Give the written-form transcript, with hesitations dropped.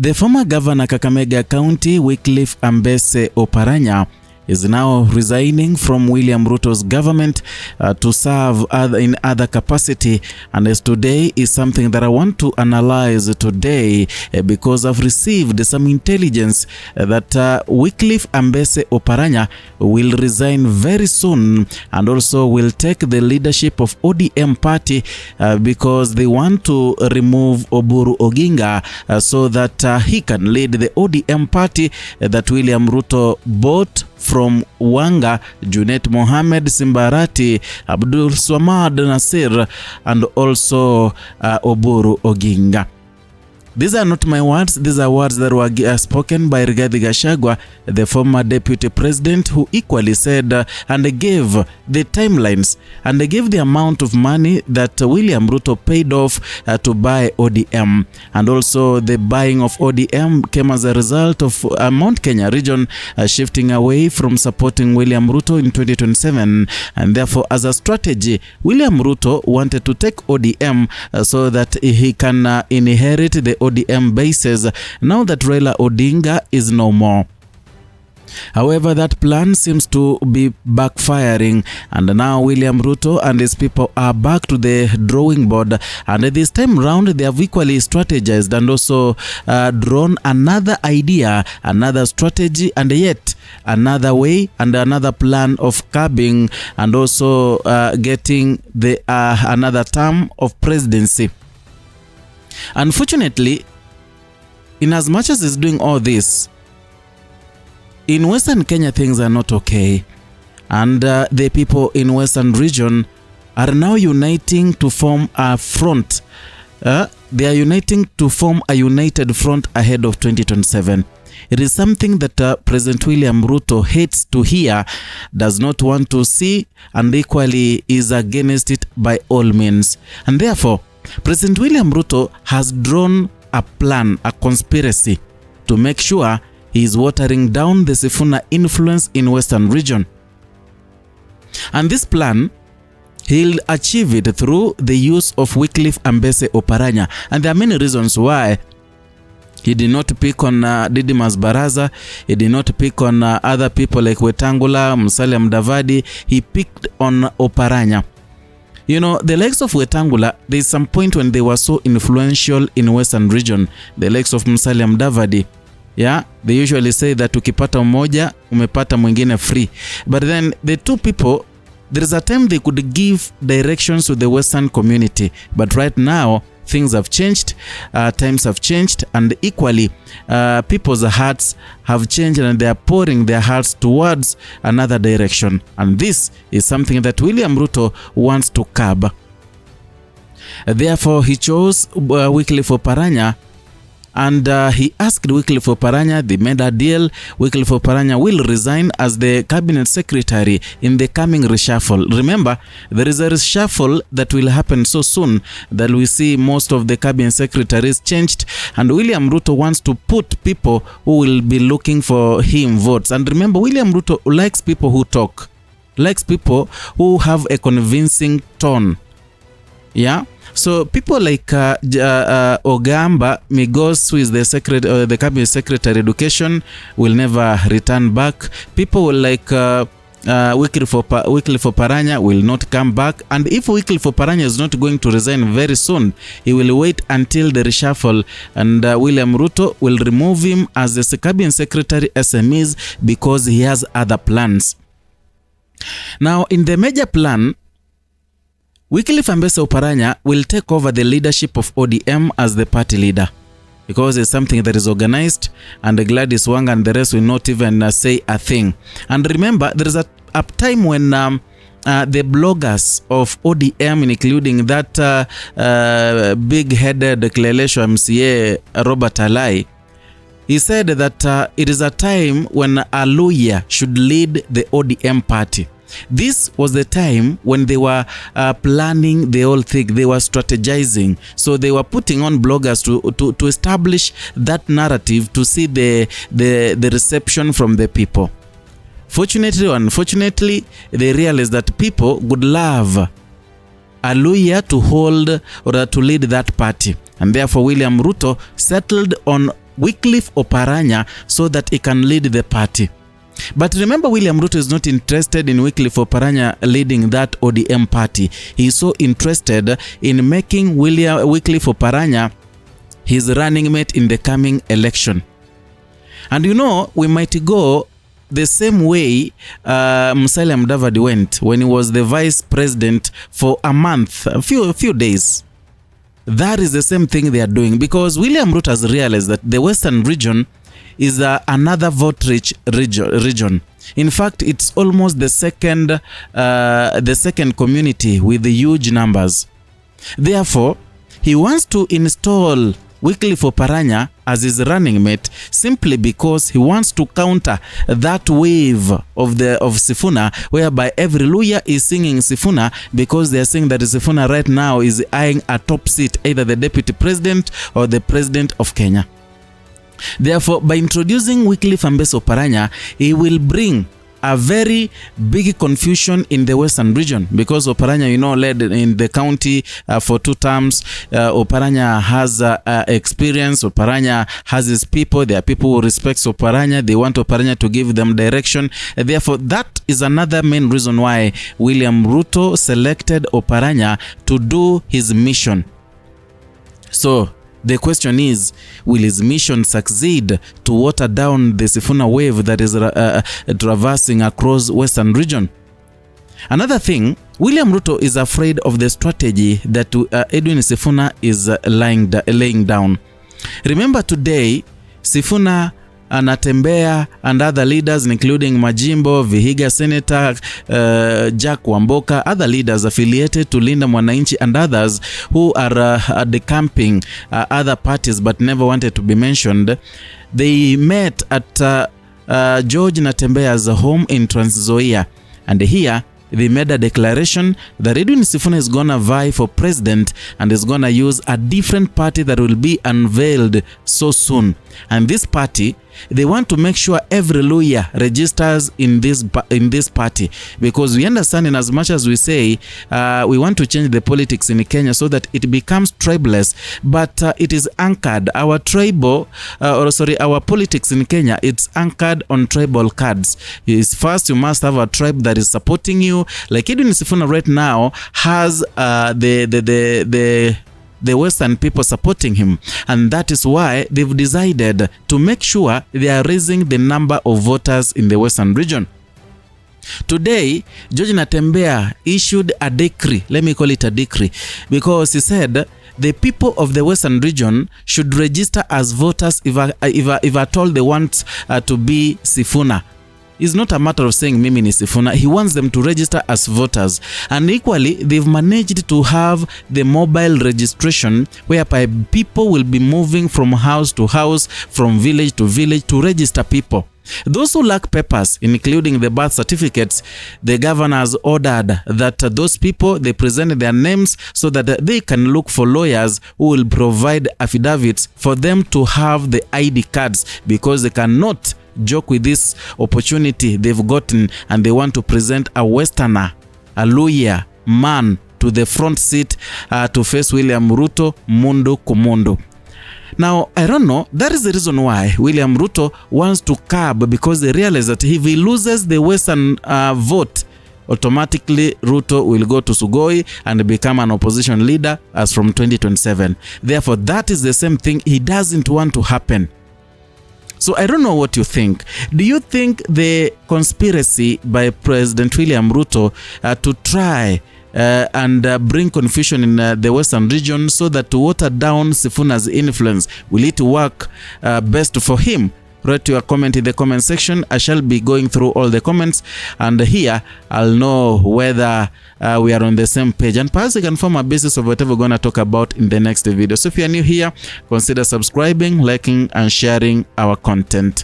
The former governor Kakamega County, Wycliffe Oparanya, is now resigning from William Ruto's government to serve in other capacity, and as today is something that I want to analyze today because I've received some intelligence that Wycliffe Oparanya will resign very soon and also will take the leadership of ODM party because they want to remove Oburu Oginga so that he can lead the ODM party that William Ruto bought from Wanga, Junet Mohamed Simbarati, Abdul Swamad Nasir, and also Oburu Oginga. These are not my words, these are words that were spoken by Rigathi Gachagua, the former deputy president, who equally said and gave the timelines and gave the amount of money that William Ruto paid off to buy ODM. And also the buying of ODM came as a result of Mount Kenya region shifting away from supporting William Ruto in 2027. And therefore, as a strategy, William Ruto wanted to take ODM so that he can inherit the ODM bases now that Raila Odinga is no more. However, that plan seems to be backfiring, and now William Ruto and his people are back to the drawing board, and this time round they have equally strategized and also drawn another idea, another strategy, and yet another way and another plan of curbing and also getting the another term of presidency. Unfortunately, in as much as he's doing all this, in Western Kenya things are not okay, and the people in Western region are now uniting to form a front. They are uniting to form a united front ahead of 2027. It is something that President William Ruto hates to hear, does not want to see, and equally is against it by all means. And therefore, President William Ruto has drawn a plan, a conspiracy, to make sure he is watering down the Sifuna influence in Western region. And this plan, he'll achieve it through the use of Wycliffe Oparanya. And there are many reasons why he did not pick on Didimas Baraza. He did not pick on other people like Wetangula, Musalia Mudavadi. He picked on Oparanya. You know, the likes of Wetangula, there is some point when they were so influential in Western region, the likes of Musalia Mudavadi. Yeah, they usually say that ukipata mmoja umepata mwingine free. But then the two people, there is a time they could give directions to the Western community. But right now, things have changed, times have changed, and equally, people's hearts have changed and they are pouring their hearts towards another direction. And this is something that William Ruto wants to curb. Therefore, he chose Wycliffe Oparanya, and he asked Wycliffe Oparanya, they made a deal. Wycliffe Oparanya will resign as the cabinet secretary in the coming reshuffle. Remember, there is a reshuffle that will happen so soon that we see most of the cabinet secretaries changed, and William Ruto wants to put people who will be looking for him votes. And remember, William Ruto likes people who talk, likes people who have a convincing tone. Yeah. So people like Ogamba Migos, who is the cabinet secretary education, will never return back. People like Wycliffe Oparanya will not come back. And if Wycliffe Oparanya is not going to resign very soon, he will wait until the reshuffle, and William Ruto will remove him as the cabinet secretary SMEs because he has other plans. Now, in the major plan, Wycliffe Oparanya will take over the leadership of ODM as the party leader, because it's something that is organized, and Gladys Wanga and the rest will not even say a thing. And remember, there is a time when the bloggers of ODM, including that big-headed Kileleshwa MCA Robert Alai, he said that it is a time when a lawyer should lead the ODM party. This was the time when they were planning the whole thing. They were strategizing. So they were putting on bloggers to establish that narrative, to see the reception from the people. Fortunately or unfortunately, they realized that people would love a lawyer to hold or to lead that party. And therefore, William Ruto settled on Wycliffe Oparanya so that he can lead the party. But remember, William Ruto is not interested in Wycliffe Oparanya leading that ODM party. He is so interested in making Wycliffe Oparanya his running mate in the coming election. And you know, we might go the same way Musalia Mudavadi went when he was the vice president for a month, a few days. That is the same thing they are doing, because William Ruto has realized that the Western region is another vote-rich region. In fact, it's almost the second community with the huge numbers. Therefore, he wants to install Wycliffe Oparanya as his running mate simply because he wants to counter that wave of Sifuna, whereby every Luya is singing Sifuna because they are saying that Sifuna right now is eyeing a top seat, either the deputy president or the president of Kenya. Therefore, by introducing Wycliffe Oparanya, he will bring a very big confusion in the Western region, because Oparanya, you know, led in the county for 2 terms. Oparanya has experience. Oparanya has his people. There are people who respect Oparanya. They want Oparanya to give them direction. Therefore, that is another main reason why William Ruto selected Oparanya to do his mission. So the question is, will his mission succeed to water down the Sifuna wave that is traversing across Western region? Another thing, William Ruto is afraid of the strategy that Edwin Sifuna is laying down. Remember today, Sifuna, Anatembea and other leaders including Majimbo, Vihiga Senator, Jack Wamboka, other leaders affiliated to Linda Mwananchi and others who are decamping other parties but never wanted to be mentioned. They met at George Natembea's home in Trans Nzoia, and here they made a declaration that Edwin Sifuna is gonna vie for president and is gonna use a different party that will be unveiled so soon. And this party, they want to make sure every lawyer registers in this party, because we understand, in as much as we say we want to change the politics in Kenya so that it becomes tribeless, but it is anchored, our politics in Kenya, it's anchored on tribal cards. First, you must have a tribe that is supporting you. Like Edwin Sifuna right now has the Western people supporting him, and that is why they've decided to make sure they are raising the number of voters in the Western region. Today, George Natembeya issued a decree, let me call it a decree, because he said the people of the Western region should register as voters if at all they want to be Sifuna. It's not a matter of saying Mimi ni Sifuna. He wants them to register as voters. And equally, they've managed to have the mobile registration, whereby people will be moving from house to house, from village to village to register people. Those who lack papers, including the birth certificates, the governor has ordered that those people, they present their names so that they can look for lawyers who will provide affidavits for them to have the ID cards, because they cannot joke with this opportunity they've gotten, and they want to present a Westerner, a lawyer, man to the front seat to face William Ruto, mundo kumundo. Now, I don't know, that is the reason why William Ruto wants to curb, because they realize that if he loses the Western vote, automatically Ruto will go to Sugoi and become an opposition leader as from 2027. Therefore, that is the same thing he doesn't want to happen. So I don't know what you think. Do you think the conspiracy by President William Ruto to try and bring confusion in the Western region so that to water down Sifuna's influence, will it work best for him? Write your comment in the comment section. I shall be going through all the comments, and here I'll know whether we are on the same page, and perhaps we can form a basis of whatever we're going to talk about in the next video. So if you are new here, consider subscribing, liking and sharing our content.